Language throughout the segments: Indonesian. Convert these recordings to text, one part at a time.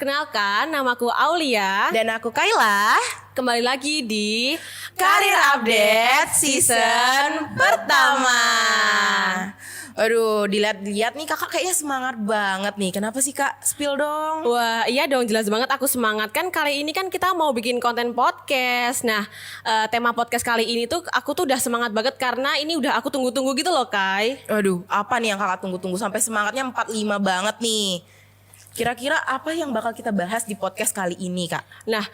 Perkenalkan, namaku Aulia. Dan aku Kayla. Kembali lagi di Karir Update season pertama. Aduh, dilihat-lihat nih kakak kayaknya semangat banget nih. Kenapa sih kak? Spill dong. Wah, iya dong, jelas banget aku semangat. Kan kali ini kan kita mau bikin konten podcast. Nah, tema podcast kali ini tuh aku tuh udah semangat banget karena ini udah aku tunggu-tunggu gitu loh, Kai. Aduh, apa nih yang kakak tunggu-tunggu sampai semangatnya 45 banget nih. Kira-kira apa yang bakal kita bahas di podcast kali ini kak? Nah,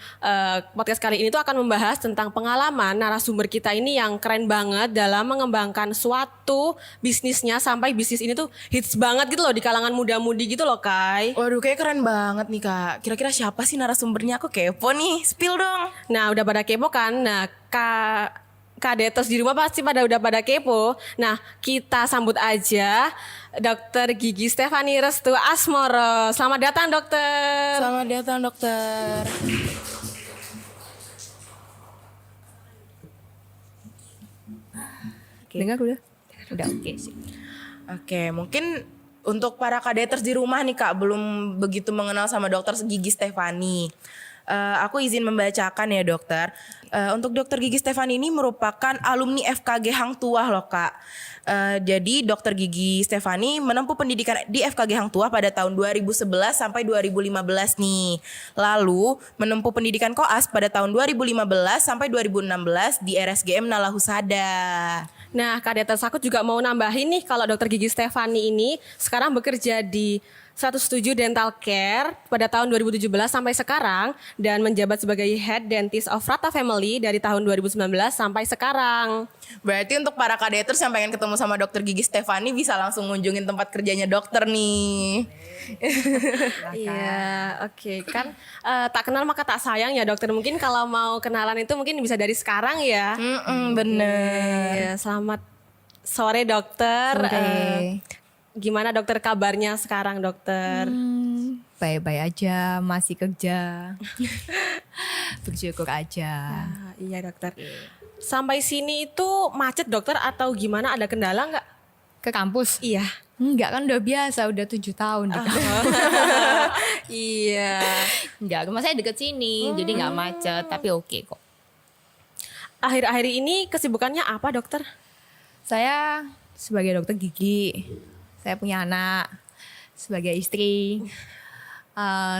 podcast kali ini tuh akan membahas tentang pengalaman narasumber kita ini yang keren banget dalam mengembangkan suatu bisnisnya sampai bisnis ini tuh hits banget gitu loh di kalangan muda-mudi gitu loh, Kai. Waduh, kayak keren banget nih kak. Kira-kira siapa sih narasumbernya? Aku kepo nih, spill dong. Nah, udah pada kepo kan? Nah, Kadeters di rumah pasti udah pada kepo. Nah, kita sambut aja Dokter Gigi Stefani Restu Asmoro. Selamat datang, dokter. Selamat datang dokter. Dengar udah? Udah oke sih. Oke, mungkin untuk para kadeters di rumah nih kak belum begitu mengenal sama dokter Gigi Stefani. Aku izin membacakan ya dokter. Untuk dokter Gigi Stefani ini merupakan alumni FKG Hang Tuah loh kak. Jadi dokter Gigi Stefani menempuh pendidikan di FKG Hang Tuah pada tahun 2011 sampai 2015 nih. Lalu menempuh pendidikan koas pada tahun 2015 sampai 2016 di RSGM Nala Husada. Nah, Kadeters aku juga mau nambahin nih kalau Dokter Gigi Stefani ini sekarang bekerja di 107 Dental Care pada tahun 2017 sampai sekarang dan menjabat sebagai Head Dentist of Rata Family dari tahun 2019 sampai sekarang. Berarti untuk para kadeters yang pengen ketemu sama dokter Gigi Stefani bisa langsung ngunjungin tempat kerjanya dokter nih. Iya, oke. Kan tak kenal maka tak sayang ya dokter. Mungkin kalau mau kenalan itu mungkin bisa dari sekarang ya. Bener. Iya, selamat sore dokter. Gimana dokter kabarnya sekarang dokter? Baik-baik aja, masih kerja. Bersyukur aja. Iya dokter. Sampai sini itu macet dokter atau gimana? Ada kendala nggak? Ke kampus? Iya. Enggak kan udah biasa, udah 7 tahun deket. Iya. Enggak, rumah saya deket sini, jadi nggak macet, tapi oke kok. Akhir-akhir ini kesibukannya apa dokter? Saya sebagai dokter gigi, saya punya anak, sebagai istri,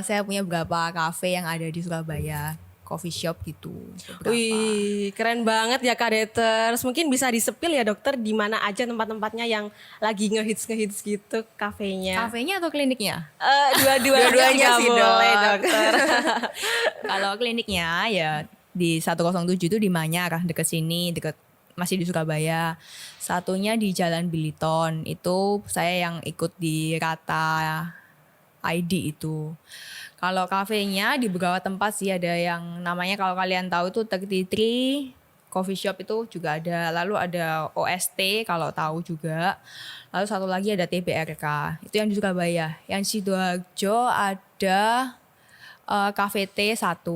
saya punya beberapa kafe yang ada di Surabaya, coffee shop gitu. Beberapa. Wih, keren banget ya Kadeters. Mungkin bisa disepil ya dokter di mana aja tempat-tempatnya yang lagi ngehits gitu kafenya. Kafenya atau kliniknya? Dua-duanya sih, boleh Dok. dokter. Kalau kliniknya ya di 107 itu di Manyar, deket sini, masih di Surabaya. Satunya di Jalan Biliton, itu saya yang ikut di Rata ID itu. Kalau kafenya di beberapa tempat sih ada yang namanya kalau kalian tahu itu 33 coffee shop itu juga ada. Lalu ada OST kalau tahu juga. Lalu satu lagi ada TBRK, itu yang di Surabaya. Yang Sidoarjo ada Cafe T1.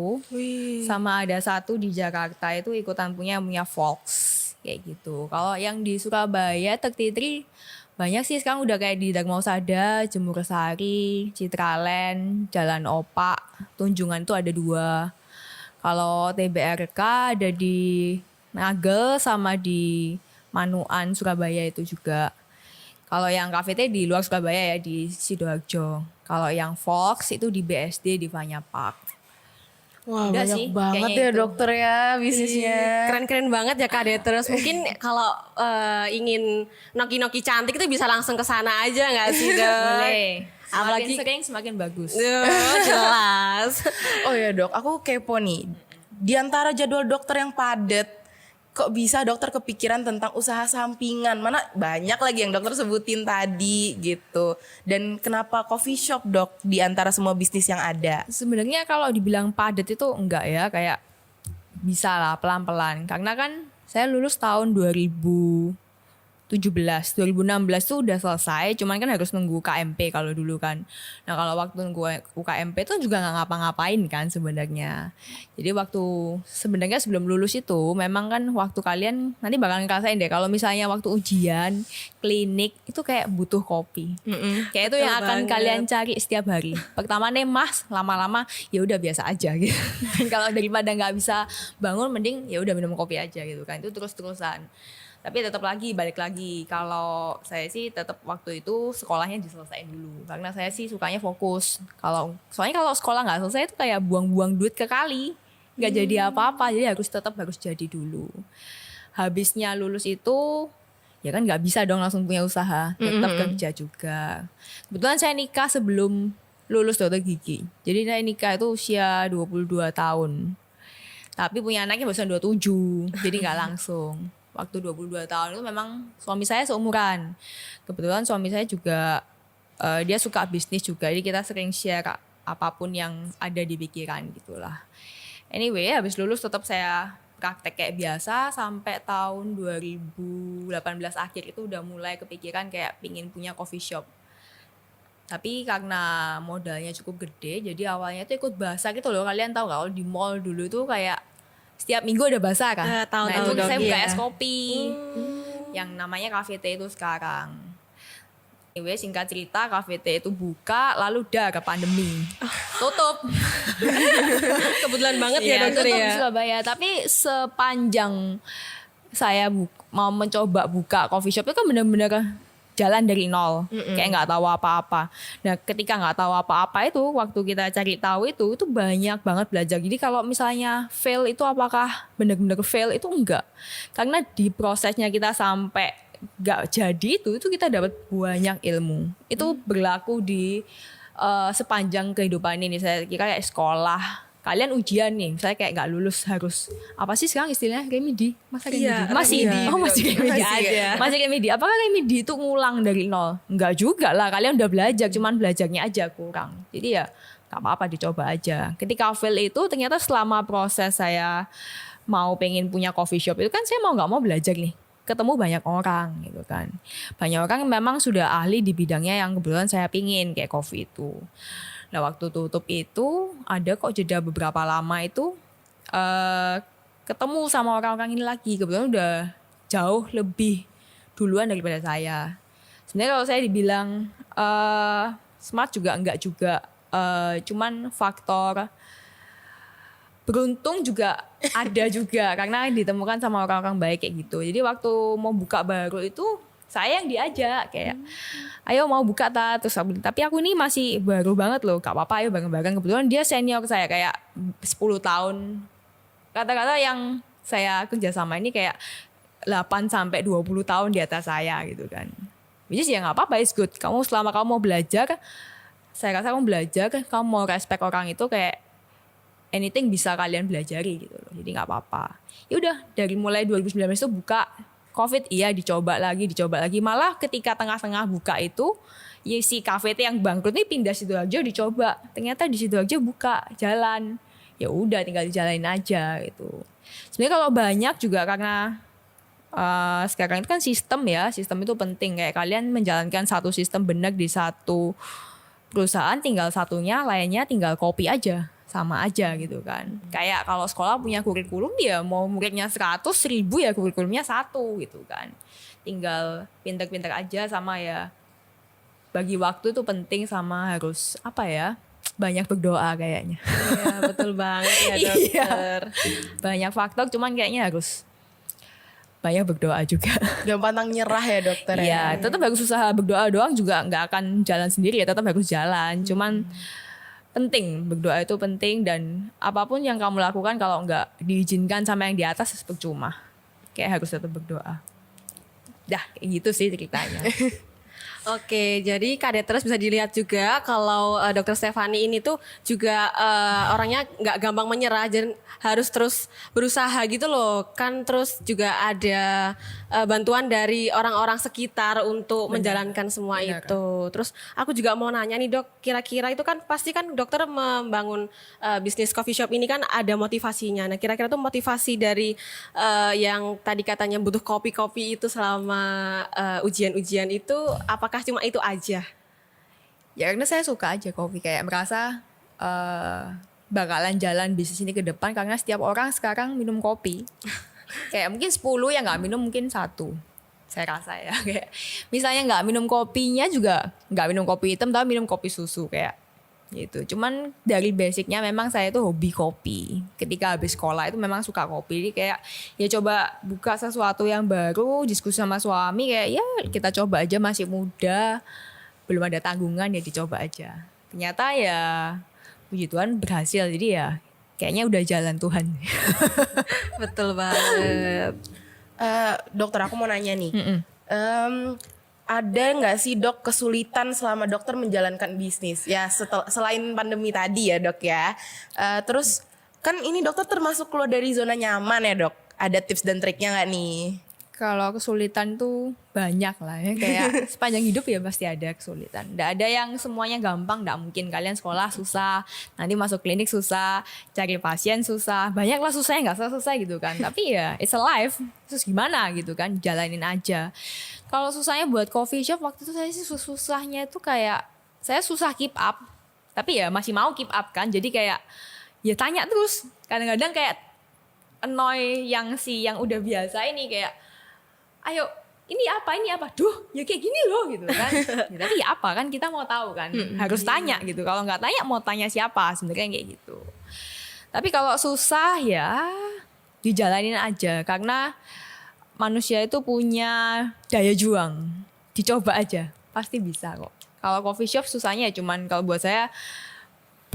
Sama ada satu di Jakarta itu ikutan punya Volks kayak gitu. Kalau yang di Surabaya 33 banyak sih sekarang udah kayak di Dharma-Husada, Jemur Sari, Citraland, Jalan Opak, Tunjungan itu ada 2. Kalau TBRK ada di Nagel sama di Manuan Surabaya itu juga. Kalau yang Cafe T di luar Surabaya ya di Sidoarjo. Kalau yang Fox itu di BSD di Vanya Park. Wah, Udah banyak sih, banget kayaknya ya itu. dokter ya bisnisnya. Keren-keren banget ya Kadeters. Mungkin kalau ingin noki-noki cantik itu bisa langsung ke sana aja nggak sih dok? Boleh. Semakin Apalagi sering semakin bagus. Jelas. Oh ya dok, aku kepo nih. Di antara jadwal dokter yang padat, kok bisa dokter kepikiran tentang usaha sampingan? Mana banyak lagi yang dokter sebutin tadi gitu. Dan kenapa coffee shop dok di antara semua bisnis yang ada? Sebenarnya kalau dibilang padat itu enggak ya, kayak bisa lah pelan-pelan. Karena kan saya lulus tahun 2017 2016 tuh udah selesai, cuman kan harus nunggu KMP kalau dulu kan. Nah kalau waktu nunggu UKMP tuh juga nggak ngapa-ngapain kan sebenarnya. Jadi waktu sebenarnya sebelum lulus itu memang kan waktu kalian nanti bakal ngerasain deh kalau misalnya waktu ujian, klinik itu kayak butuh kopi. Kayak itu yang akan kalian cari setiap hari. Pertama nih mas, lama-lama ya udah biasa aja gitu. Kalau daripada nggak bisa bangun, mending ya udah minum kopi aja gitu kan. Itu terus-terusan. Tapi tetap lagi balik lagi kalau saya sih tetap waktu itu sekolahnya diselesain dulu karena saya sih sukanya fokus. Soalnya kalau sekolah nggak selesai itu kayak buang-buang duit ke kali, nggak jadi apa-apa, jadi harus jadi dulu. Habisnya lulus itu ya kan nggak bisa dong langsung punya usaha, tetap kerja juga. Kebetulan saya nikah sebelum lulus dokter gigi, jadi saya nikah itu usia 22 tahun, tapi punya anaknya baru 27, jadi nggak langsung. Waktu 22 tahun itu memang suami saya seumuran. Kebetulan suami saya juga dia suka bisnis juga. Jadi kita sering share apapun yang ada di pikiran gitulah. Anyway, habis lulus tetap saya praktek kayak biasa sampai tahun 2018 akhir itu udah mulai kepikiran kayak pingin punya coffee shop. Tapi karena modalnya cukup gede, jadi awalnya tuh ikut basah gitu loh. Kalian tahu nggak kalau di mall dulu tuh kayak setiap minggu ada basah kan? Tahu, Nah itu saya buka iya. es kopi yang namanya Cafe T itu sekarang. Anyway, singkat cerita Cafe T itu buka lalu udah ke pandemi. Tutup. Kebetulan banget ya Iya, dokter tutup ya. di Surabaya. Tapi sepanjang saya mau mencoba buka coffee shop itu kan benar-benar jalan dari nol, kayak nggak tahu apa-apa. Nah, ketika nggak tahu apa-apa itu, waktu kita cari tahu itu banyak banget belajar. Jadi kalau misalnya fail itu apakah benar-benar fail itu enggak? Karena di prosesnya kita sampai nggak jadi itu kita dapat banyak ilmu. Itu berlaku di sepanjang kehidupan ini. Saya kira kayak sekolah. Kalian ujian nih, misalnya kayak nggak lulus harus apa sih sekarang istilahnya remedi? Masa remedi? Iya, Masih remedi. masih remedi Masih ada. ada. Masih remedi. Apakah remedi itu ngulang dari nol? Enggak juga lah. Kalian udah belajar, cuman belajarnya aja kurang. Jadi ya nggak apa-apa dicoba aja. Ketika fail itu ternyata selama proses saya mau pengen punya coffee shop itu kan saya mau nggak mau belajar nih. Ketemu banyak orang gitu kan. Banyak orang yang memang sudah ahli di bidangnya yang kebetulan saya pingin kayak coffee itu. Nah waktu tutup itu ada kok jeda beberapa lama itu ketemu sama orang-orang ini lagi. Kebetulan udah jauh lebih duluan daripada saya. Sebenarnya kalau saya dibilang smart juga enggak juga. Cuman faktor beruntung juga ada juga karena ditemukan sama orang-orang baik kayak gitu. Jadi waktu mau buka baru itu saya yang diajak kayak ayo mau buka terus tapi aku ini masih baru banget loh, gak apa-apa ayo bareng-bareng. Kebetulan dia senior saya kayak 10 tahun. Kata-kata yang saya kerja sama ini kayak 8 sampai 20 tahun di atas saya gitu kan. Which is ya gak apa-apa, it's good. Kamu selama kamu mau belajar, saya rasa kamu belajar, kamu mau respect orang itu kayak anything bisa kalian belajari gitu loh. Jadi gak apa-apa. Ya udah dari mulai 2019 itu buka COVID, iya dicoba lagi. Malah ketika tengah-tengah buka itu, ya si Cafe T yang bangkrut ini pindah Sidoarjo dicoba. Ternyata di Sidoarjo buka jalan. Ya udah tinggal dijalanin aja gitu. Sebenarnya kalau banyak juga karena sekarang itu kan sistem itu penting. Kayak kalian menjalankan satu sistem benar di satu perusahaan, tinggal satunya lainnya tinggal copy aja. Sama aja gitu kan. Kayak kalau sekolah punya kurikulum dia mau muridnya 100, 1000 ya kurikulumnya 1 gitu kan. Tinggal pinter-pinter aja sama ya. Bagi waktu itu penting sama harus apa ya? Banyak berdoa kayaknya. Iya, betul banget ya dokter. Banyak faktor cuman kayaknya harus banyak berdoa juga. Jangan pantang nyerah ya dokter ya. Iya, tetap harus usaha berdoa doang juga nggak akan jalan sendiri ya, tetap harus jalan. Cuman penting, berdoa itu penting dan apapun yang kamu lakukan kalau nggak diizinkan sama yang di atas percuma. Kayak harus tetap berdoa. Dah, kayak gitu sih ceritanya. Oke, jadi Kadeters bisa dilihat juga kalau Dokter Stefani ini tuh juga orangnya nggak gampang menyerah dan harus terus berusaha gitu loh. Kan terus juga ada bantuan dari orang-orang sekitar untuk menjalankan semua Benar. itu. Terus aku juga mau nanya nih Dok, kira-kira itu kan pasti kan dokter membangun bisnis coffee shop ini kan ada motivasinya. Nah, kira-kira tuh motivasi dari yang tadi katanya butuh kopi-kopi itu selama ujian-ujian itu apakah cuma itu aja? Ya karena saya suka aja kopi, kayak merasa bakalan jalan bisnis ini ke depan karena setiap orang sekarang minum kopi. Kayak mungkin 10 yang nggak minum mungkin satu. Saya rasa ya kayak misalnya nggak minum kopinya juga nggak minum kopi hitam tapi minum kopi susu kayak gitu. Cuman dari basicnya memang saya tuh hobi kopi. Ketika habis sekolah itu memang suka kopi. Jadi kayak ya coba buka sesuatu yang baru, diskusi sama suami kayak ya kita coba aja, masih muda, belum ada tanggungan, ya dicoba aja. Ternyata ya puji Tuhan berhasil. Jadi ya kayaknya udah jalan Tuhan. Betul banget. Dokter, aku mau nanya nih. Ada nggak sih dok kesulitan selama dokter menjalankan bisnis? Ya selain pandemi tadi ya dok ya. Terus kan ini dokter termasuk keluar dari zona nyaman ya dok. Ada tips dan triknya nggak nih? Kalau kesulitan tuh banyak lah ya. Kayak sepanjang hidup ya pasti ada kesulitan. Nggak ada yang semuanya gampang, nggak mungkin. Kalian sekolah susah, nanti masuk klinik susah, cari pasien susah. Banyak lah susahnya, nggak selesai gitu kan. Tapi ya it's a life, terus gimana gitu kan, jalanin aja. Kalau susahnya buat coffee shop, waktu itu saya sih susahnya itu kayak, saya susah keep up. Tapi ya masih mau keep up kan, jadi kayak ya tanya terus. Kadang-kadang kayak annoy yang udah biasa ini kayak, ayo ini apa, duh ya kayak gini loh gitu kan. Ya, tapi ya apa kan kita mau tahu kan, harus tanya gitu. Kalau nggak tanya mau tanya siapa, sebenarnya kayak gitu. Tapi kalau susah ya dijalanin aja, karena manusia itu punya daya juang, dicoba aja pasti bisa kok. Kalau coffee shop susahnya ya cuman kalau buat saya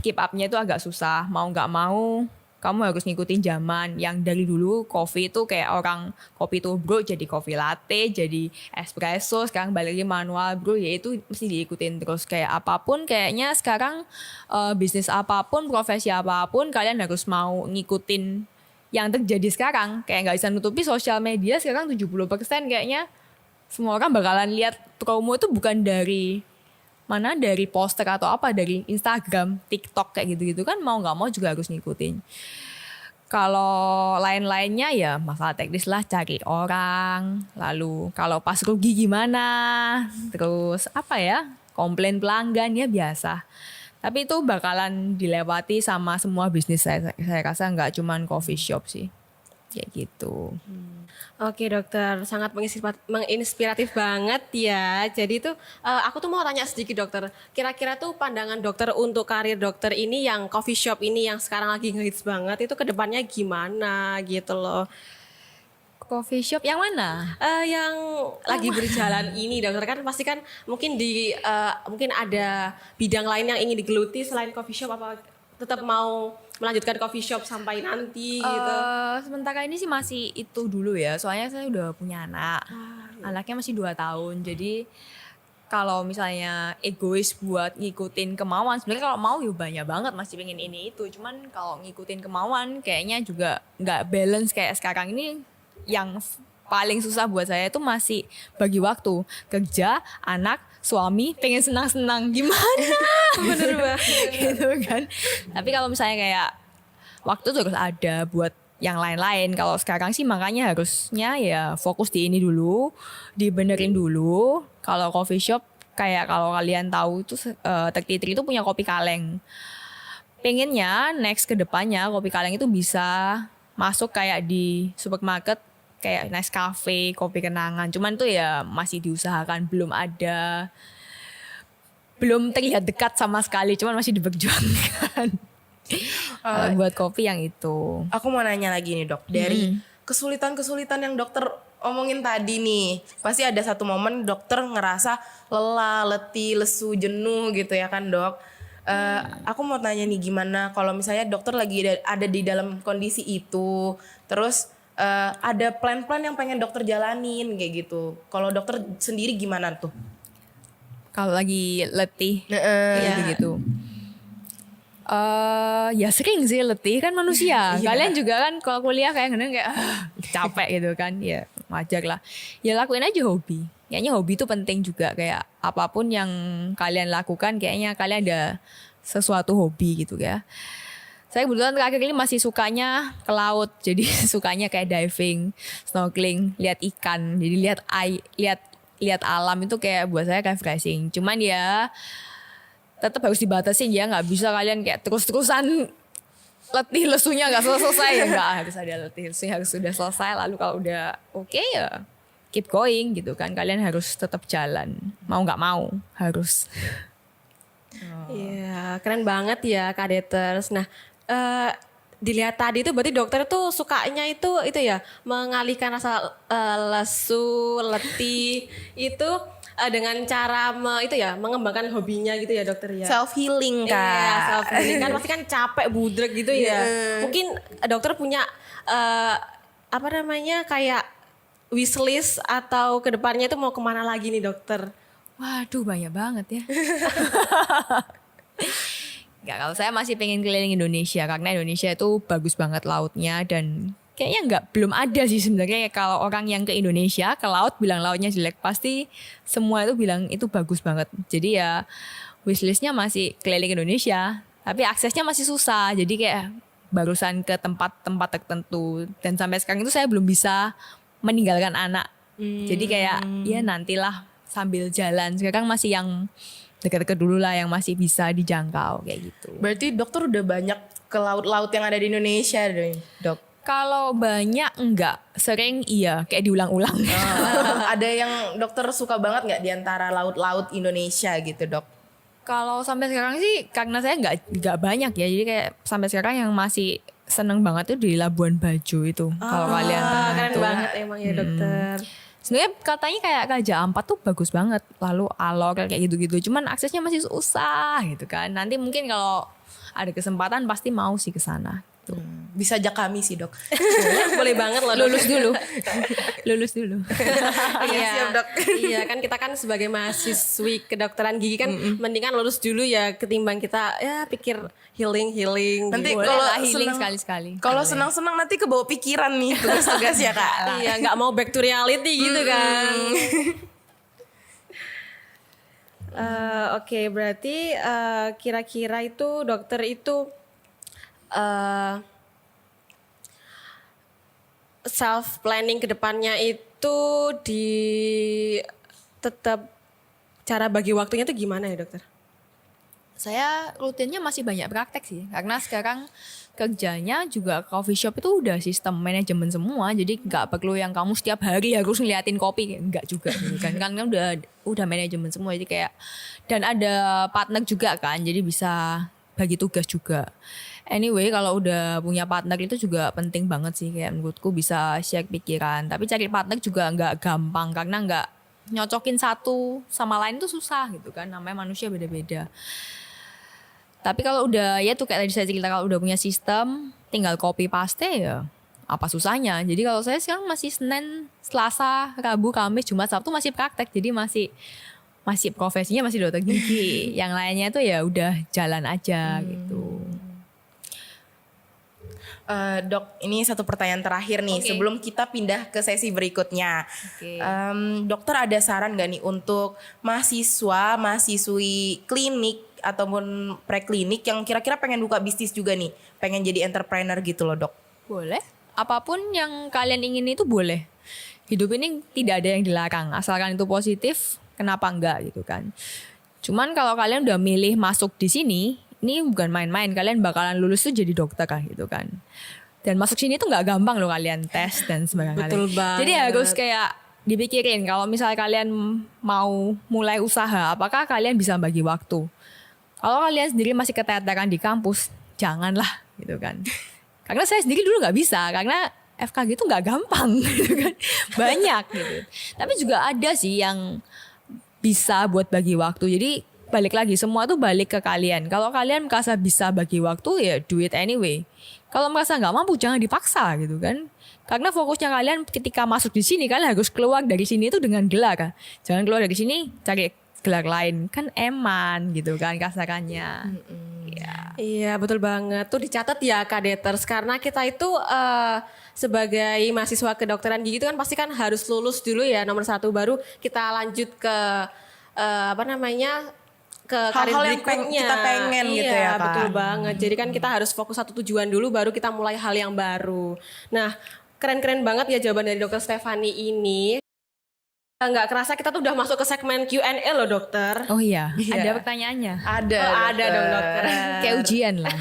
keep up-nya itu agak susah. Mau nggak mau kamu harus ngikutin zaman yang dari dulu kopi itu kayak orang kopi tubruk jadi kopi latte, jadi espresso, sekarang balik lagi manual brew, ya itu mesti diikutin terus. Kayak apapun kayaknya sekarang bisnis apapun, profesi apapun kalian harus mau ngikutin yang terjadi sekarang. Kayak nggak bisa nutupi sosial media sekarang 70% kayaknya semua orang bakalan lihat promo itu bukan dari mana, dari poster atau apa, dari Instagram, TikTok kayak gitu-gitu kan, mau nggak mau juga harus ngikutin. Kalau lain-lainnya ya masalah teknis lah, cari orang, lalu kalau pas rugi gimana, terus apa ya, komplain pelanggan ya biasa. Tapi itu bakalan dilewati sama semua bisnis saya rasa, nggak cuman coffee shop sih, kayak gitu. Oke dokter, sangat menginspiratif banget ya. Jadi tuh aku tuh mau tanya sedikit dokter. Kira-kira tuh pandangan dokter untuk karir dokter ini yang coffee shop ini yang sekarang lagi ngehits banget itu kedepannya gimana gitu loh. Coffee shop yang mana? Yang lagi berjalan ini dokter, kan pasti kan mungkin mungkin ada bidang lain yang ingin digeluti selain coffee shop, apa tetap mau melanjutkan coffee shop sampai nanti gitu? Sementara ini sih masih itu dulu ya. Soalnya saya udah punya anak. Anaknya masih 2 tahun. Jadi kalau misalnya egois buat ngikutin kemauan, sebenarnya kalau mau ya banyak banget masih pengen ini itu. Cuman kalau ngikutin kemauan kayaknya juga nggak balance kayak sekarang ini. Yang paling susah buat saya itu masih bagi waktu. Kerja, anak, suami, pengen senang-senang. Gimana? Bener banget. Gitu kan. Tapi kalau misalnya kayak waktu tuh harus ada buat yang lain-lain. Kalau sekarang sih makanya harusnya ya fokus di ini dulu, dibenerin dulu. Kalau coffee shop kayak kalau kalian tahu itu Tertitri itu punya kopi kaleng. Pengennya next ke depannya kopi kaleng itu bisa masuk kayak di supermarket kayak Nescafe, kopi kenangan. Cuman tuh ya masih diusahakan, belum ada, belum terlihat dekat sama sekali, cuman masih diperjuangkan. Buat kopi yang itu. Aku mau nanya lagi nih dok, dari kesulitan-kesulitan yang dokter omongin tadi nih, pasti ada satu momen dokter ngerasa lelah, letih, lesu, jenuh gitu ya kan dok. Aku mau tanya nih, gimana kalau misalnya dokter lagi ada di dalam kondisi itu, terus ada plan-plan yang pengen dokter jalanin kayak gitu. Kalau dokter sendiri gimana tuh? Kalau lagi letih Iya. gitu-gitu. Ya sering sih letih kan manusia. Kalian juga kan kalau kuliah kayak capek gitu kan. Ya wajar lah. Ya lakuin aja hobi. Kayaknya hobi itu penting juga, kayak apapun yang kalian lakukan kayaknya kalian ada sesuatu hobi gitu ya. Saya kebetulan terakhir ini masih sukanya ke laut. Jadi sukanya kayak diving, snorkeling, lihat ikan. Jadi lihat alam itu kayak buat saya kayak refreshing. Cuman ya tetap harus dibatasin ya, nggak bisa kalian kayak terus-terusan letih lesunya nggak selesai ya, nggak, harus ada letih lesunya harus sudah selesai, lalu kalau udah oke ya keep going gitu kan, kalian harus tetap jalan mau nggak mau harus. Iya, keren banget ya Kadeters. Nah, dilihat tadi itu berarti dokter tuh sukanya itu ya mengalihkan rasa lesu, letih itu dengan cara mengembangkan hobinya gitu ya dokter ya. Self healing Iya, Kak. self healing kan pasti kan capek budrek gitu ya. Mungkin dokter punya kayak wishlist atau kedepannya itu mau kemana lagi nih dokter? Waduh banyak banget ya. Nggak, kalau saya masih pengen keliling Indonesia karena Indonesia itu bagus banget lautnya, dan kayaknya belum ada sih sebenarnya kalau orang yang ke Indonesia ke laut bilang lautnya jelek, pasti semua itu bilang itu bagus banget. Jadi ya wishlistnya masih keliling Indonesia, tapi aksesnya masih susah. Jadi kayak barusan ke tempat-tempat tertentu, dan sampai sekarang itu saya belum bisa meninggalkan anak. Jadi kayak ya nantilah sambil jalan. Sekarang masih yang dekat-dekat dulu lah yang masih bisa dijangkau kayak gitu. Berarti dokter udah banyak ke laut-laut yang ada di Indonesia dok. Kalau banyak enggak, sering iya kayak diulang-ulang. Ada yang dokter suka banget nggak di antara laut-laut Indonesia gitu dok? Kalau sampai sekarang sih karena saya nggak banyak ya, jadi kayak sampai sekarang yang masih seneng banget tuh di Labuan Bajo itu. Kalau kalian pernah Keren tuh. banget emang ya dokter. Sebenarnya katanya kayak Raja Ampat tuh bagus banget, lalu Alor kayak gitu-gitu. Cuman aksesnya masih susah gitu kan. Nanti mungkin kalau ada kesempatan pasti mau sih ke sana. Tuh. Bisa ajak kami sih dok. Boleh banget loh. Lulus dulu. Lulus dulu. Iya, Siap, Dok. Iya kan kita kan sebagai mahasiswi kedokteran gigi kan mendingan lulus dulu ya ketimbang kita ya pikir healing. Nanti Boleh kalau lah healing senang- sekali-sekali. Kalau senang-senang nanti kebawa pikiran nih tugas-tugas ya kak. Iya nggak mau back to reality gitu kan. Oke, berarti kira-kira itu dokter itu self planning ke depannya itu di tetap cara bagi waktunya itu gimana ya dokter? Saya rutinnya masih banyak praktek sih, karena sekarang kerjanya juga coffee shop itu udah sistem manajemen semua, jadi nggak perlu yang kamu setiap hari harus ngeliatin kopi, nggak juga gitu kan, kan udah manajemen semua, jadi kayak dan ada partner juga kan, jadi bisa bagi tugas juga. Anyway, kalau udah punya partner itu juga penting banget sih, kayak menurutku bisa share pikiran, tapi cari partner juga nggak gampang karena nggak nyocokin satu sama lain tuh susah gitu kan, namanya manusia beda-beda. Tapi kalau udah ya tuh kayak tadi saya cerita, kalau udah punya sistem tinggal copy paste ya apa susahnya. Jadi kalau saya sekarang masih Senin, Selasa, Rabu, Kamis, Jumat, Sabtu masih praktek. Jadi masih profesinya masih dokter gigi. Yang lainnya tuh ya udah jalan aja gitu. Dok, ini satu pertanyaan terakhir nih sebelum kita pindah ke sesi berikutnya. Dokter ada saran gak nih untuk mahasiswi klinik ataupun preklinik yang kira-kira pengen buka bisnis juga nih, pengen jadi entrepreneur gitu loh dok? Boleh, apapun yang kalian ingin itu boleh. Hidup ini tidak ada yang dilarang, asalkan itu positif, kenapa enggak gitu kan. Cuman kalau kalian udah milih masuk di sini, ini bukan main-main, kalian bakalan lulus tuh jadi dokter kan gitu kan. Dan masuk sini tuh nggak gampang loh, kalian tes dan sebagainya. Betul banget. Jadi harus kayak dipikirin kalau misalnya kalian mau mulai usaha, apakah kalian bisa bagi waktu. Kalau kalian sendiri masih keteteran di kampus, janganlah gitu kan. Karena saya sendiri dulu nggak bisa, karena FKG itu nggak gampang gitu kan. Banyak gitu. Tapi juga ada sih yang bisa buat bagi waktu. Jadi balik lagi, semua tuh balik ke kalian. Kalau kalian merasa bisa bagi waktu, ya do it anyway. Kalau merasa nggak mampu, jangan dipaksa gitu kan. Karena fokusnya kalian ketika masuk di sini, kalian harus keluar dari sini itu dengan gelar. Jangan keluar dari sini cari gelar lain kan eman gitu kan kasarannya. Ya. Iya betul banget. Tuh dicatat ya kadeters karena kita itu sebagai mahasiswa kedokteran gigi itu kan pasti kan harus lulus dulu ya nomor 1 baru kita lanjut ke apa namanya ke karir Hal-hal yang berikutnya. kita pengen Iya, gitu ya, Kak. betul banget. Jadi kan kita harus fokus satu tujuan dulu baru kita mulai hal yang baru. Nah keren-keren banget ya jawaban dari Dokter Stefani ini. Nggak kerasa kita tuh udah masuk ke segmen Q&A loh dokter. Oh iya, Iya. ada pertanyaannya. Ada. Oh, ada dong dokter. Kayak ujian lah.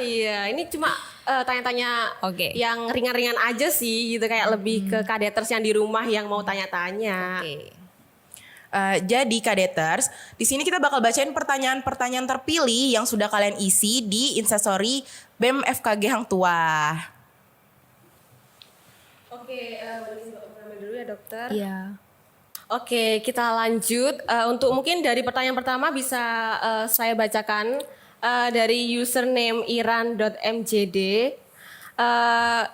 Iya, ini cuma tanya-tanya Oke. yang ringan-ringan aja sih gitu kayak lebih ke kadeters yang di rumah yang mau tanya-tanya. Oke. Jadi kadeters, di sini kita bakal bacain pertanyaan-pertanyaan terpilih yang sudah kalian isi di Instastory BEM FKG Hang Tua. Oke, dulu ya dokter. Iya. Oke, kita lanjut. Untuk mungkin dari pertanyaan pertama bisa saya bacakan dari username iran.mjd.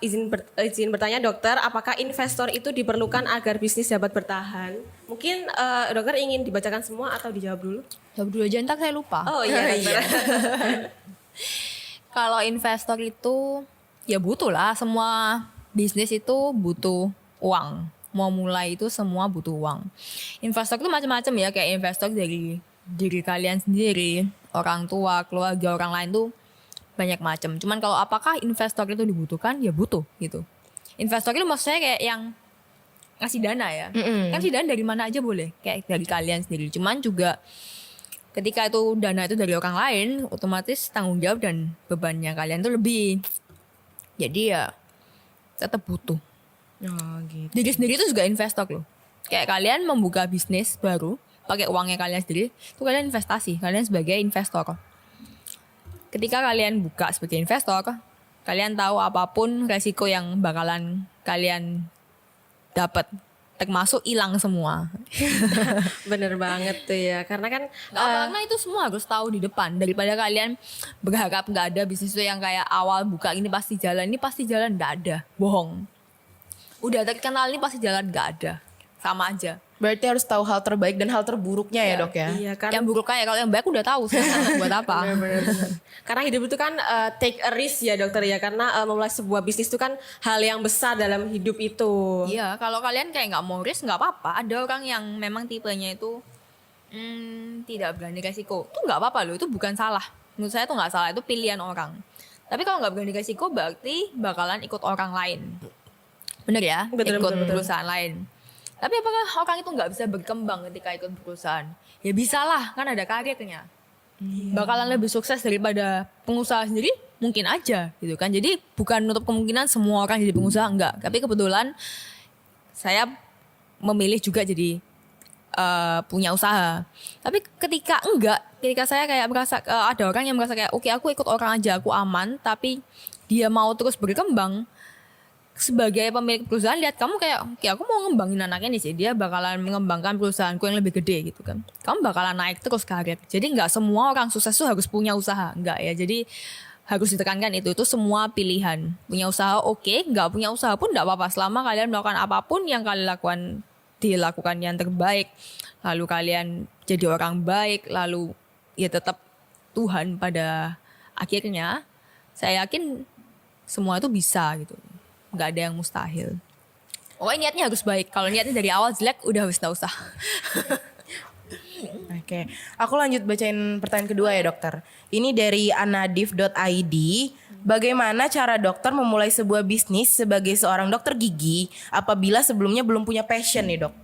Izin bertanya dokter, apakah investor itu diperlukan agar bisnis dapat bertahan? Mungkin dokter ingin dibacakan semua atau dijawab dulu? Jawab dulu aja, ntar saya lupa. Oh iya dokter. Kalau investor itu ya butuh lah, semua bisnis itu butuh uang. Mau mulai itu semua butuh uang. Investor itu macam-macam ya, kayak investor dari diri kalian sendiri, orang tua, keluarga orang lain tuh banyak macam. Cuman kalau apakah investor itu dibutuhkan? Ya butuh gitu. Investor itu maksudnya kayak yang ngasih dana ya. Kan sih dana dari mana aja boleh, kayak dari kalian sendiri. Cuman juga ketika itu dana itu dari orang lain, otomatis tanggung jawab dan bebannya kalian tuh lebih. Jadi ya tetap butuh. Oh gitu. Diri sendiri itu juga investor loh. Kayak kalian membuka bisnis baru pakai uangnya kalian sendiri, itu kalian investasi. Kalian sebagai investor. Ketika kalian buka sebagai investor, kalian tahu apapun resiko yang bakalan kalian dapat, termasuk hilang semua. Bener banget tuh ya, karena kan Karena itu semua harus tahu di depan, daripada kalian berharap nggak ada bisnis itu yang kayak awal buka ini pasti jalan, nggak ada, bohong. Udah terkenal ini pasti jalan, nggak ada, sama aja. Berarti harus tahu hal terbaik dan hal terburuknya ya dok ya. iya kan. Yang buruk kayak kalau yang baik udah tahu sekarang buat apa. Karena hidup itu kan take a risk ya dokter ya, karena memulai sebuah bisnis itu kan hal yang besar dalam hidup itu. Iya, kalau kalian kayak nggak mau risk nggak apa-apa. Ada orang yang memang tipenya itu tidak berani resiko. Itu nggak apa-apa loh, itu bukan salah. Menurut saya itu nggak salah, itu pilihan orang. Tapi kalau nggak berani resiko berarti bakalan ikut orang lain. Bener ya? Betul, ikut betul. perusahaan lain. Tapi apakah orang itu nggak bisa berkembang ketika ikut perusahaan? Ya bisa lah, kan ada karirnya. Bakalan lebih sukses daripada pengusaha sendiri? Mungkin aja gitu kan. Jadi bukan nutup kemungkinan semua orang jadi pengusaha, enggak. Tapi kebetulan saya memilih juga jadi punya usaha. Tapi ketika saya kayak merasa ada orang yang merasa kayak oke, aku ikut orang aja, aku aman, tapi dia mau terus berkembang. Sebagai pemilik perusahaan lihat kamu kayak oke, aku mau ngembangin anaknya nih sih, dia bakalan mengembangkan perusahaanku yang lebih gede gitu kan, kamu bakalan naik terus karir. Jadi nggak semua orang sukses tuh harus punya usaha, nggak ya. Jadi harus ditekankan itu semua pilihan. Punya usaha oke, nggak punya usaha pun nggak apa-apa selama kalian melakukan apapun yang kalian lakukan dilakukan yang terbaik, lalu kalian jadi orang baik, lalu ya tetap Tuhan pada akhirnya. Saya yakin semua itu bisa gitu, nggak ada yang mustahil. Niatnya harus baik. Kalau niatnya dari awal jelek, udah harus nggak usah. Oke, aku lanjut bacain pertanyaan kedua ya dokter. Ini dari anadif.id. Bagaimana cara dokter memulai sebuah bisnis sebagai seorang dokter gigi apabila sebelumnya belum punya passion nih dok?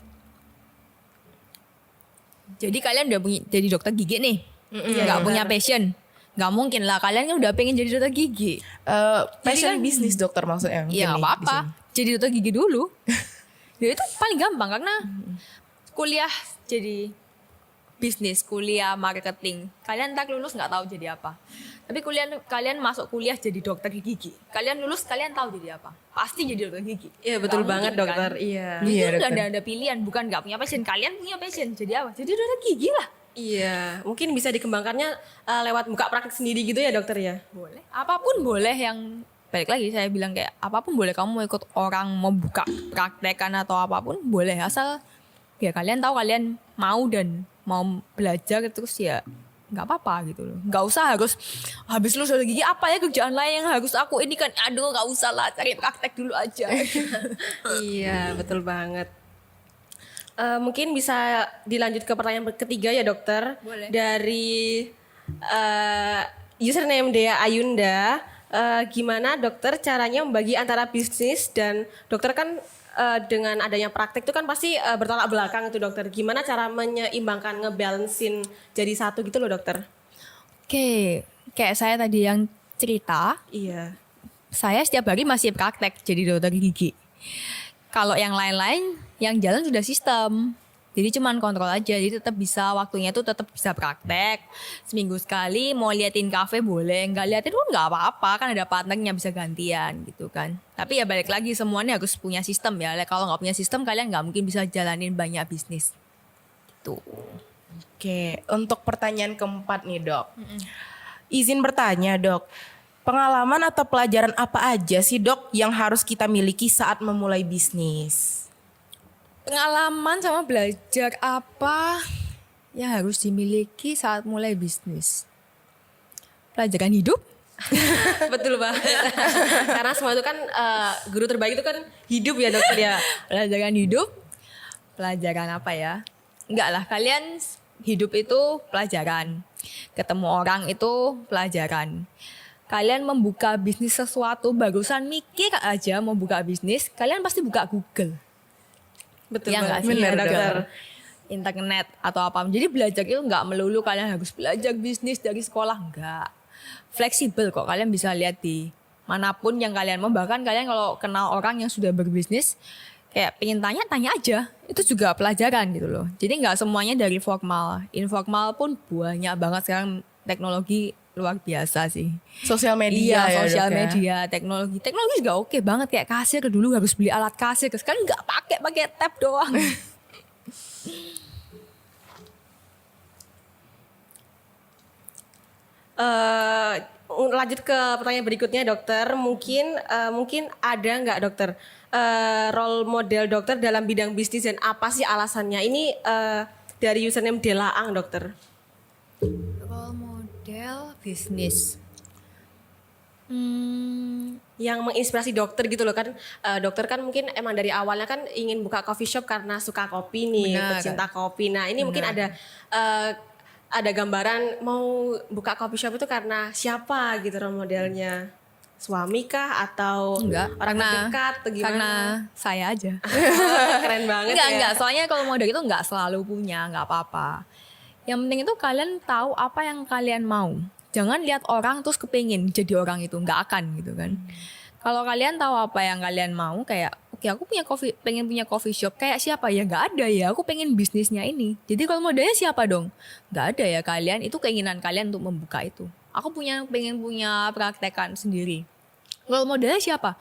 Jadi kalian udah punya jadi dokter gigi nih, nggak punya passion, nggak mungkin lah. Kalian kan udah pengen jadi dokter gigi. Passion kan- bisnis dokter maksudnya. mungkin Ya nggak nih, di apa-apa. sini. Jadi dokter gigi dulu. Ya itu paling gampang karena kuliah jadi bisnis, kuliah marketing. Kalian ntar lulus nggak tahu jadi apa. Tapi kalian masuk kuliah jadi dokter gigi. Kalian lulus kalian tahu jadi apa. Pasti jadi dokter gigi. Iya betul Nggak banget mungkin, dokter. kan? Iya. Itu Iya, udah dokter. ada pilihan, bukan nggak punya passion. Kalian punya passion. Jadi apa? Jadi dokter gigi lah. Iya, mungkin bisa dikembangkannya lewat buka praktik sendiri gitu ya dokter ya. Boleh. Apapun boleh, yang balik lagi saya bilang kayak apapun boleh, kamu mau ikut orang mau buka praktekan atau apapun boleh, asal ya kalian tahu kalian mau dan mau belajar terus ya nggak apa-apa gitu loh. Nggak usah harus habis lulus dari gigi apa ya kerjaan lain yang harus aku ini kan, aduh nggak usah lah, cari praktek dulu aja. Iya, betul banget. Mungkin bisa dilanjut ke pertanyaan ketiga ya dokter. Boleh. Dari username Dea Ayunda. Gimana dokter caranya membagi antara bisnis dan dokter kan dengan adanya praktek itu kan pasti bertolak belakang itu dokter. Gimana cara menyeimbangkan, ngebalancein jadi satu gitu loh dokter? Oke, kayak saya tadi yang cerita, Iya. saya setiap hari masih praktek jadi dokter gigi. Kalau yang lain-lain, yang jalan sudah sistem. Jadi cuman kontrol aja, jadi tetap bisa waktunya tuh tetap bisa praktek. Seminggu sekali mau liatin kafe boleh, nggak liatin pun nggak apa-apa, kan ada partnernya bisa gantian gitu kan. Tapi ya balik lagi semuanya harus punya sistem ya. Kalau nggak punya sistem kalian nggak mungkin bisa jalanin banyak bisnis. Tuh. Oke, untuk pertanyaan keempat nih dok. Izin bertanya dok, pengalaman atau pelajaran apa aja sih dok yang harus kita miliki saat memulai bisnis? Pengalaman sama belajar apa yang harus dimiliki saat mulai bisnis? Pelajaran hidup? Betul banget. Karena semua itu kan guru terbaik itu kan hidup ya dokter ya. Pelajaran hidup? Pelajaran apa ya? Enggak lah, kalian hidup itu pelajaran. Ketemu orang itu pelajaran. Kalian membuka bisnis sesuatu, barusan mikir aja mau buka bisnis, kalian pasti buka Google. Betul Ya nggak banget. sih? Benar, Google. dokter. Internet atau apa. Jadi belajar itu nggak melulu kalian harus belajar bisnis dari sekolah, enggak. Fleksibel kok, kalian bisa lihat di manapun yang kalian mau. Bahkan kalian kalau kenal orang yang sudah berbisnis, kayak pengen tanya aja. Itu juga pelajaran gitu loh. Jadi nggak semuanya dari formal. Informal pun banyak banget sekarang, teknologi luar biasa sih. Sosial media ya Sosial dok ya? media, teknologi juga oke banget. Kayak kasir dulu harus beli alat kasir, sekarang nggak pakai tab doang. Lanjut ke pertanyaan berikutnya dokter. Mungkin ada nggak dokter role model dokter dalam bidang bisnis dan apa sih alasannya? Ini dari username Delaang dokter. Role model bisnis. Yang menginspirasi dokter gitu loh kan. Dokter kan mungkin emang dari awalnya kan ingin buka coffee shop karena suka kopi nih, Benar. pecinta kopi. Nah ini mungkin ada gambaran mau buka coffee shop itu karena siapa gitu role modelnya? Suami kah atau Enggak, orang terdekat atau gimana? karena saya aja. Keren banget Enggak, ya. soalnya kalau model itu enggak selalu punya, enggak apa-apa. Yang penting itu kalian tahu apa yang kalian mau. Jangan lihat orang terus kepingin jadi orang itu, enggak akan gitu kan. Kalau kalian tahu apa yang kalian mau, kayak oke aku pengen punya coffee shop, kayak siapa ya, nggak ada ya, aku pengen bisnisnya ini. Jadi kalau modelnya siapa dong? Nggak ada ya, kalian itu keinginan kalian untuk membuka itu. Aku pengen punya praktekan sendiri. Kalau modelnya siapa?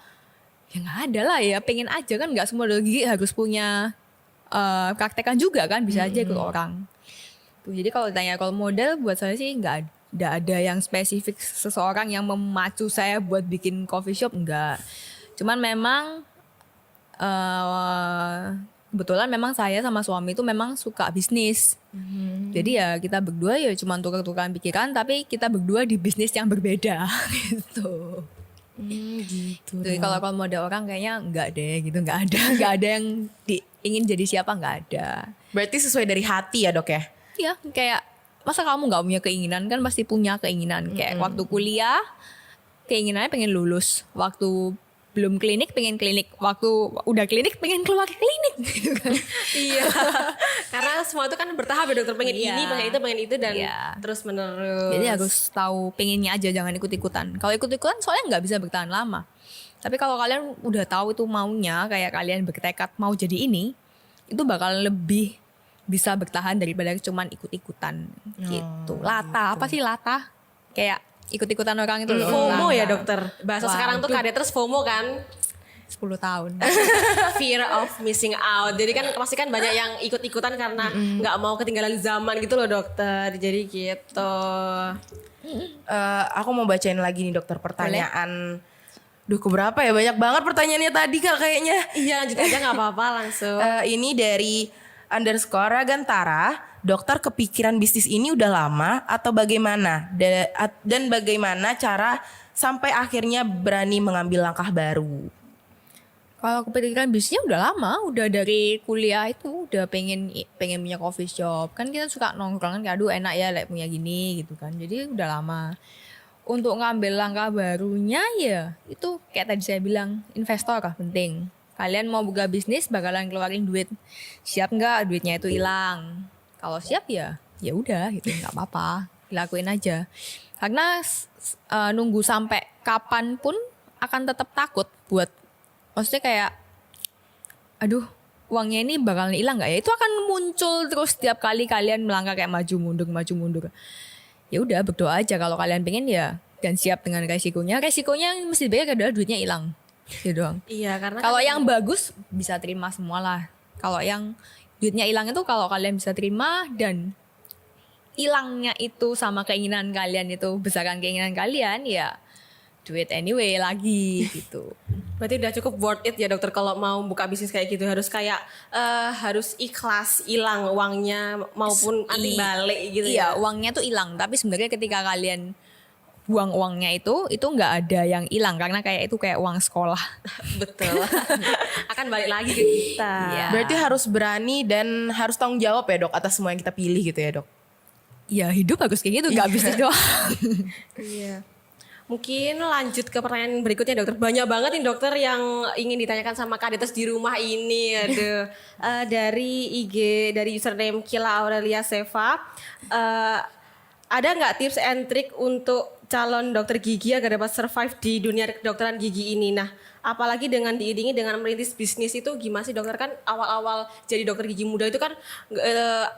Ya nggak ada lah ya, pengen aja kan, nggak semua model gigi harus punya praktekan juga kan, bisa aja ikut orang. Tuh, jadi kalau ditanya kalau model buat saya sih nggak ada yang spesifik seseorang yang memacu saya buat bikin coffee shop, enggak. Cuman memang kebetulan memang saya sama suami itu memang suka bisnis. Jadi ya kita berdua ya cuma tukar-tukaran pikiran, tapi kita berdua di bisnis yang berbeda gitu. Gitu. Jadi kalau model orang kayaknya enggak deh gitu, enggak ada yang ingin jadi siapa, enggak ada. Berarti sesuai dari hati ya dok ya? Iya, kayak masa kamu nggak punya keinginan, kan pasti punya keinginan. Kayak waktu kuliah keinginannya pengen lulus, waktu belum klinik pengen klinik, waktu udah klinik pengen keluar klinik gitu kan. Iya. Karena semua itu kan bertahap ya dokter, pengen Iya. ini, pengen itu dan Iya. terus menerus. Jadi harus tahu pengennya aja, jangan ikut-ikutan. Kalau ikut-ikutan soalnya nggak bisa bertahan lama. Tapi kalau kalian udah tahu itu maunya, kayak kalian bertekad mau jadi ini, itu bakal lebih bisa bertahan daripada cuman ikut-ikutan gitu. Lata, apa sih lata? Kayak ikut-ikutan orang itu loh. FOMO Lata. ya dokter. Bahasa sekarang tuh kadeters FOMO kan. 10 tahun. Fear of missing out. Jadi kan pasti kan banyak yang ikut-ikutan karena nggak mau ketinggalan zaman gitu loh dokter. Jadi gitu. Aku mau bacain lagi nih dokter pertanyaan. Duh keberapa ya, banyak banget pertanyaannya tadi kak kayaknya. Iya lanjut aja nggak apa-apa langsung. Ini dari underscore Ragantara, dokter kepikiran bisnis ini udah lama atau bagaimana? Dan bagaimana cara sampai akhirnya berani mengambil langkah baru? Kalau kepikiran bisnisnya udah lama, udah dari kuliah itu udah pengen punya coffee shop. Kan kita suka nongkrong kan, aduh enak ya like punya gini gitu kan. Jadi udah lama. Untuk ngambil langkah barunya ya itu kayak tadi saya bilang, investor kah penting. Kalian mau buka bisnis bakalan keluarin duit. Siap nggak duitnya itu hilang? Kalau siap ya udah gitu, nggak apa-apa, dilakuin aja. Karena nunggu sampai kapan pun akan tetap takut buat, maksudnya kayak aduh uangnya ini bakalan hilang nggak ya, itu akan muncul terus setiap kali kalian melangkah kayak maju mundur. Ya udah berdoa aja kalau kalian pengen ya, dan siap dengan resikonya yang mesti dibayar adalah duitnya hilang gitu doang. Iya, karena Kalau yang bagus bisa terima semua lah. Kalau yang duitnya hilang itu kalau kalian bisa terima dan hilangnya itu sama keinginan kalian itu besaran keinginan kalian ya do it anyway lagi gitu. berarti udah cukup worth it ya dokter kalau mau buka bisnis kayak gitu, harus kayak harus ikhlas hilang uangnya maupun nanti balik gitu Iya, ya. uangnya tuh hilang, tapi sebenarnya ketika kalian buang uangnya itu nggak ada yang hilang karena kayak itu kayak uang sekolah. Betul. Akan balik lagi ke kita. Iya. Berarti harus berani dan harus tanggung jawab ya dok atas semua yang kita pilih gitu ya dok. Ya hidup bagus kayak gitu, nggak bisnis doang. Iya. Mungkin lanjut ke pertanyaan berikutnya dokter. Banyak banget nih dokter yang ingin ditanyakan sama kadetes di rumah ini. Aduh. Dari IG, dari username Kila Aurelia Seva. Ada nggak tips and trick untuk calon dokter gigi agar dapat survive di dunia kedokteran gigi ini? Nah, apalagi dengan diiringi dengan merintis bisnis itu gimana sih dokter? Kan awal-awal jadi dokter gigi muda itu kan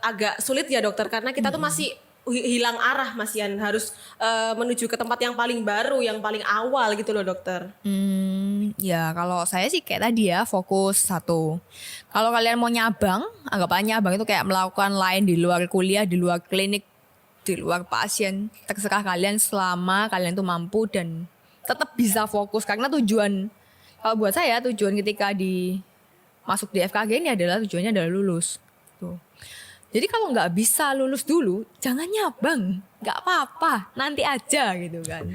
agak sulit ya dokter, karena kita tuh masih hilang arah, Mas Yan, harus menuju ke tempat yang paling baru, yang paling awal gitu loh dokter. Ya kalau saya sih kayak tadi ya, fokus satu. Kalau kalian mau nyabang, anggapannya nyabang itu kayak melakukan lain di luar kuliah, di luar klinik, di luar pasien, terserah kalian selama kalian tuh mampu dan tetap bisa fokus. Karena tujuan, kalau buat saya tujuan ketika masuk di FKG ini tujuannya adalah lulus. Tuh. Jadi kalau nggak bisa lulus dulu, jangan nyabang, nggak apa-apa, nanti aja gitu kan.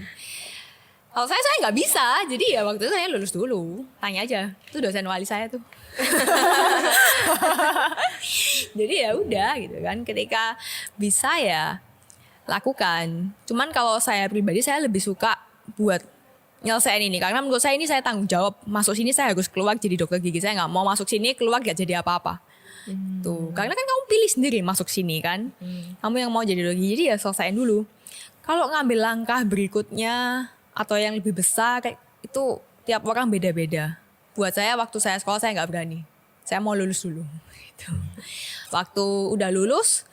Kalau saya nggak bisa, jadi ya waktu itu saya lulus dulu. Tanya aja, itu dosen wali saya tuh. Jadi ya udah gitu kan, ketika bisa ya lakukan. Cuman kalau saya pribadi saya lebih suka buat nyelesain ini, karena menurut saya ini saya tanggung jawab. Masuk sini saya harus keluar jadi dokter gigi, saya nggak mau masuk sini keluar gak jadi apa-apa. Tuh, karena kan kamu pilih sendiri masuk sini kan. Kamu yang mau jadi dokter gigi, jadi ya selesaiin dulu. Kalau ngambil langkah berikutnya atau yang lebih besar kayak itu tiap orang beda-beda. Buat saya waktu saya sekolah saya nggak berani. Saya mau lulus dulu. Gitu. Waktu udah lulus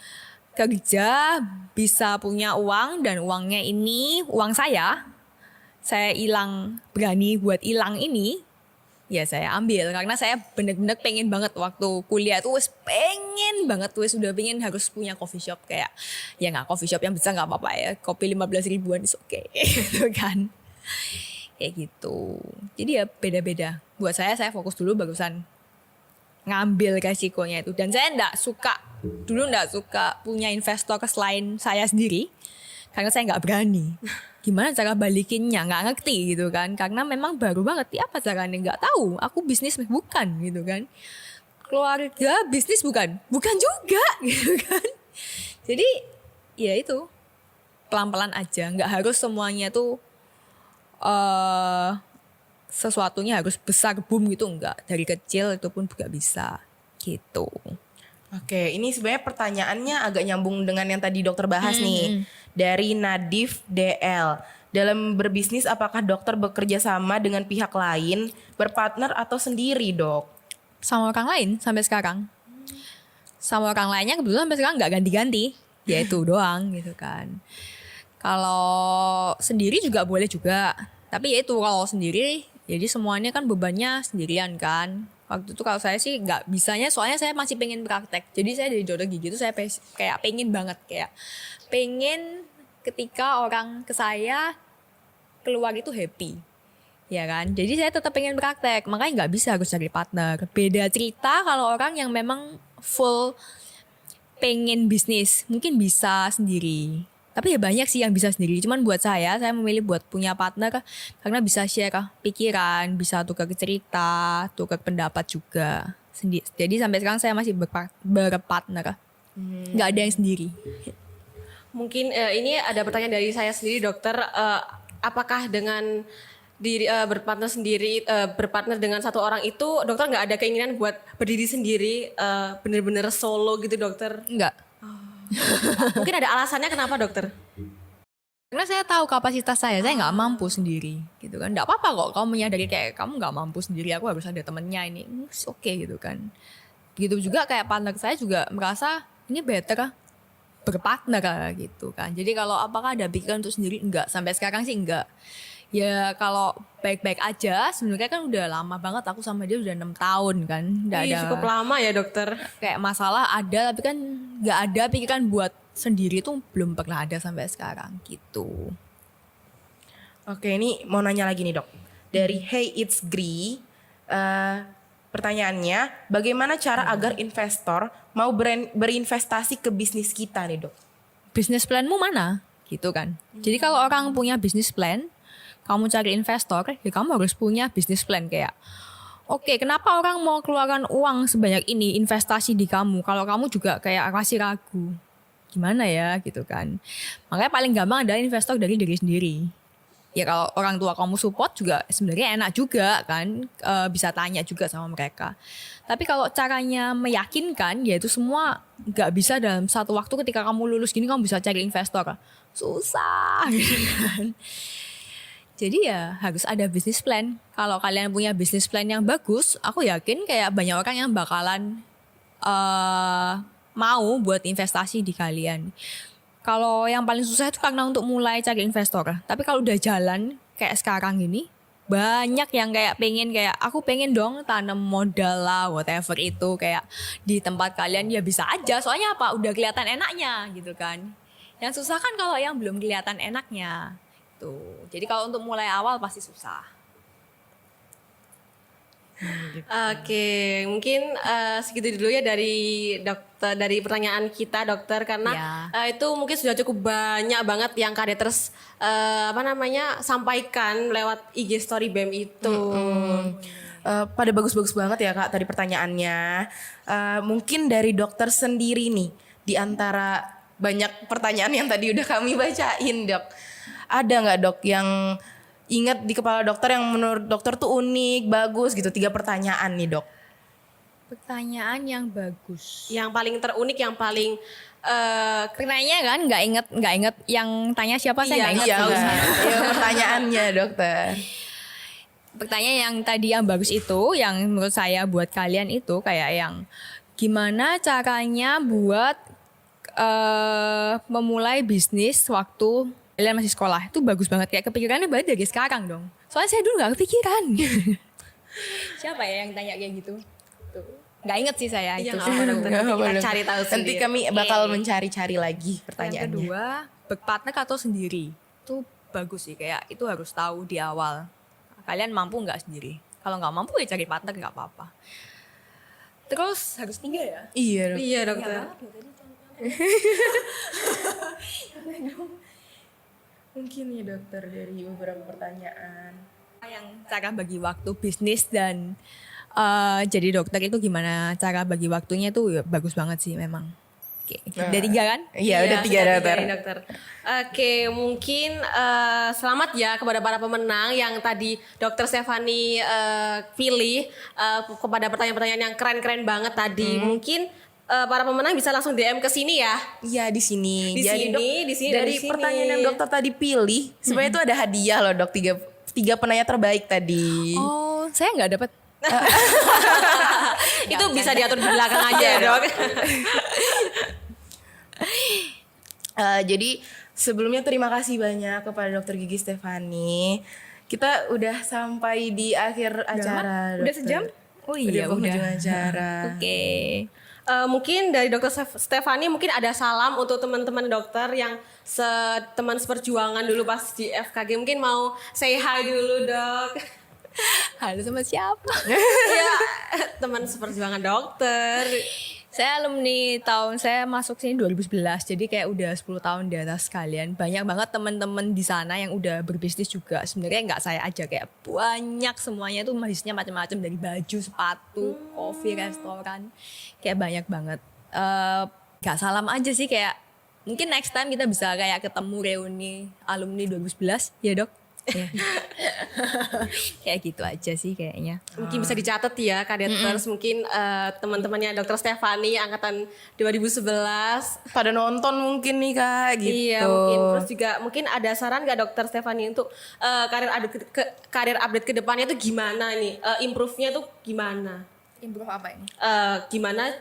kerja bisa punya uang dan uangnya ini uang saya hilang, berani buat hilang ini, ya saya ambil karena saya bener-bener pengen banget waktu kuliah tuh pengen banget sudah pengen harus punya coffee shop, kayak ya nggak coffee shop yang besar nggak apa-apa ya, kopi 15 ribuan is okay gitu kan, kayak gitu. Jadi ya beda-beda. Buat saya fokus dulu bagusan ngambil resikonya itu. Dan saya dulu nggak suka punya investor selain saya sendiri karena saya nggak berani. Gimana cara balikinnya, nggak ngerti gitu kan, karena memang baru banget. Apa caranya, nggak tahu. Aku bisnis bukan gitu kan, keluarga bisnis bukan juga gitu kan. Jadi ya itu pelan-pelan aja, nggak harus semuanya tuh sesuatunya harus besar boom gitu, enggak. Dari kecil itu pun juga bisa gitu. Oke, ini sebenarnya pertanyaannya agak nyambung dengan yang tadi dokter bahas nih. Dari Nadif DL. Dalam berbisnis apakah dokter bekerja sama dengan pihak lain, berpartner atau sendiri, Dok? Sama orang lain sampai sekarang. Sama orang lainnya kebetulan sampai sekarang nggak ganti-ganti. Ya itu doang gitu kan. Kalau sendiri juga boleh juga. Tapi ya itu kalau sendiri, jadi semuanya kan bebannya sendirian kan. Waktu itu kalau saya sih nggak bisanya, soalnya saya masih pengen praktek. Jadi saya dari dokter gigi itu saya kayak pengen banget, kayak pengen ketika orang ke saya keluar itu happy, ya kan. Jadi saya tetap pengen praktek, makanya nggak bisa harus cari partner. Beda cerita kalau orang yang memang full pengen bisnis, mungkin bisa sendiri. Tapi ya banyak sih yang bisa sendiri. Cuman buat saya memilih buat punya partner karena bisa share pikiran, bisa tukar cerita, tukar pendapat juga. Jadi sampai sekarang saya masih berpartner. Nggak ada yang sendiri. Mungkin ini ada pertanyaan dari saya sendiri dokter, apakah dengan berpartner sendiri, berpartner dengan satu orang itu dokter nggak ada keinginan buat berdiri sendiri, bener-bener solo gitu dokter? Nggak. Mungkin ada alasannya kenapa dokter? Karena saya tahu kapasitas saya nggak mampu sendiri gitu kan. Nggak apa-apa kok kamu menyadari kayak kamu nggak mampu sendiri, aku harus ada temennya ini. Oke gitu kan. Begitu juga kayak partner saya juga merasa ini better berpartner gitu kan. Jadi kalau apakah ada pikiran untuk sendiri? Enggak, sampai sekarang sih enggak. Ya kalau baik-baik aja, sebenarnya kan udah lama banget aku sama dia udah 6 tahun kan. Nggak ada Cukup lama ya dokter. kayak masalah ada, tapi kan nggak ada pikiran buat sendiri tuh belum pernah ada sampai sekarang gitu. Oke, ini mau nanya lagi nih dok. Dari Hey It's Gree, pertanyaannya, bagaimana cara agar investor mau berinvestasi ke bisnis kita nih dok? Bisnis planmu mana? Gitu kan. Jadi kalau orang punya bisnis plan, kamu cari investor, ya kamu harus punya bisnis plan kayak, oke, kenapa orang mau keluarkan uang sebanyak ini investasi di kamu kalau kamu juga kayak masih ragu? Gimana ya gitu kan. Makanya paling gampang adalah investor dari diri sendiri. Ya kalau orang tua kamu support juga sebenarnya enak juga kan, bisa tanya juga sama mereka. Tapi kalau caranya meyakinkan, ya itu semua nggak bisa dalam satu waktu ketika kamu lulus gini kamu bisa cari investor. Susah gitu kan. Jadi ya harus ada bisnis plan. Kalau kalian punya bisnis plan yang bagus, aku yakin kayak banyak orang yang bakalan mau buat investasi di kalian. Kalau yang paling susah itu karena untuk mulai cari investor. Tapi kalau udah jalan kayak sekarang ini, banyak yang kayak aku pengen dong tanam modal lah whatever itu kayak di tempat kalian ya bisa aja. Soalnya apa? Udah kelihatan enaknya gitu kan. Yang susah kan kalau yang belum kelihatan enaknya. Tuh. Jadi kalau untuk mulai awal pasti susah. Oke, mungkin segitu dulu ya dari dokter, dari pertanyaan kita dokter, karena itu mungkin sudah cukup banyak banget yang kadeters sampaikan lewat IG story BEM itu. Pada bagus-bagus banget ya kak tadi pertanyaannya. Mungkin dari dokter sendiri nih, di antara banyak pertanyaan yang tadi udah kami bacain dok, ada nggak dok yang ingat di kepala dokter yang menurut dokter tuh unik, bagus gitu? 3 pertanyaan nih dok. Pertanyaan yang bagus. Yang paling terunik, yang paling Pertanyaannya kan nggak inget yang tanya siapa saya nggak inget. Iya, pertanyaannya dokter. Pertanyaan yang tadi yang bagus itu, yang menurut saya buat kalian itu kayak yang gimana caranya buat memulai bisnis waktu kalian masih sekolah. Itu bagus banget, kayak kepikirannya berarti dari sekarang dong. Soalnya saya dulu nggak kepikiran. Siapa ya yang tanya kayak gitu? Tuh. Nggak inget sih saya itu. kita cari tahu sendiri. Nanti kami bakal mencari-cari lagi pertanyaannya. Yang kedua, berpartner atau sendiri. Itu bagus sih, kayak itu harus tahu di awal. Kalian mampu nggak sendiri? Kalau nggak mampu ya cari partner nggak apa-apa. Terus harus 3 ya? Iya dok. Iya dokter. Mungkin ya dokter dari beberapa pertanyaan. Yang cara bagi waktu bisnis dan jadi dokter itu gimana cara bagi waktunya itu ya bagus banget sih memang. Oke, udah 3 kan? Iya udah 3 sudah dokter. tiga, dokter. Oke, mungkin selamat ya kepada para pemenang yang tadi Dokter Stefani pilih kepada pertanyaan-pertanyaan yang keren-keren banget tadi. Mungkin para pemenang bisa langsung DM ke sini ya. Iya di sini. Di Jadi sini, dok, di sini, dari di sini. pertanyaan yang dokter tadi pilih, sebenarnya itu ada hadiah loh dok. 3 penanya terbaik tadi. Oh, saya nggak dapat. Itu bisa diatur di belakang aja ya dok. Jadi sebelumnya terima kasih banyak kepada Dokter Gigi Stefani. Kita udah sampai di akhir acara. Udah dokter. sejam? Oh iya Udah udah. penghujung acara. Oke. Mungkin dari Dokter Stefani mungkin ada salam untuk teman-teman dokter yang teman seperjuangan dulu pas di FKG. Mungkin mau say hi dulu dok. Halo sama siapa? Ya, teman seperjuangan dokter. Saya alumni saya masuk sini 2011, jadi kayak udah 10 tahun di atas kalian. Banyak banget teman-teman di sana yang udah berbisnis juga. Sebenarnya nggak saya aja, kayak banyak semuanya tuh bisnisnya macam-macam, dari baju, sepatu, kopi, restoran, kayak banyak banget. Gak salam aja sih, kayak mungkin next time kita bisa kayak ketemu reuni alumni 2011 ya dok. Ya. Kayak gitu aja sih kayaknya. Mungkin bisa dicatat ya kadeters, mungkin teman-temannya Dokter Stefani angkatan 2011. Pada nonton mungkin nih Kak gitu. Iya mungkin. Terus juga mungkin ada saran gak Dokter Stefani untuk karir update ke depannya itu gimana nih? Improve-nya tuh gimana? Improve apa ini? Gimana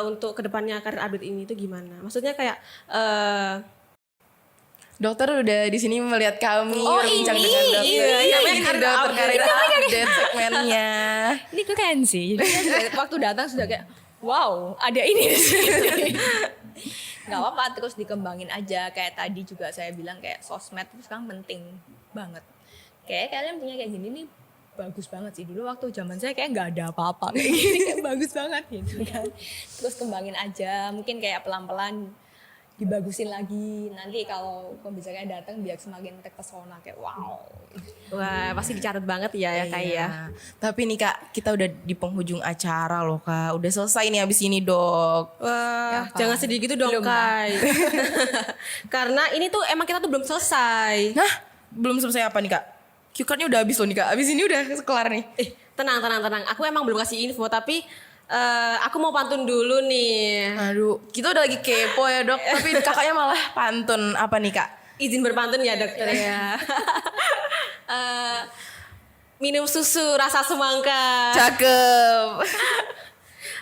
untuk kedepannya karir update ini tuh gimana? Maksudnya kayak Dokter udah di sini melihat kami Oh, berbincang ini, dengan dokter. iya, Ini karir dokter update. karir update segmennya. Ini keren sih. Jadi waktu datang sudah kayak wow, ada ini di sini. Gak apa-apa, terus dikembangin aja. Kayak tadi juga saya bilang kayak sosmed itu sekarang penting banget. Kayak kalian punya kayak gini nih bagus banget sih. Dulu waktu zaman saya kayak nggak ada apa-apa kayak gini, kayak bagus banget gitu kan. Terus kembangin aja, mungkin kayak pelan-pelan dibagusin lagi. Nanti kalau pembicaranya datang biar semakin terpesona kayak wow. wah pasti dicatat banget ya Kak ya. Iya. Tapi nih Kak, kita udah di penghujung acara loh Kak. Udah selesai nih abis ini dok. Wah, Ya, jangan sedih gitu dong Belum, Kai. Karena ini tuh emang kita tuh belum selesai. Nah, belum selesai apa nih Kak? Cue card-nya udah habis loh nih Kak. Abis ini udah kelar nih. Tenang. Aku emang belum kasih info tapi aku mau pantun dulu nih. Aduh, kita udah lagi kepo ya dok. Tapi kakaknya malah pantun. Apa nih Kak? Izin berpantun ya dokter ya. Minum susu rasa semangka. Cakep.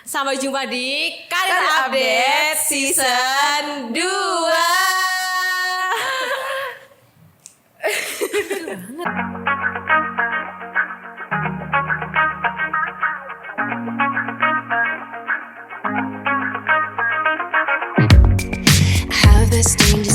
Sampai jumpa di Karir Karir Update Update Season 2. Have this dangerous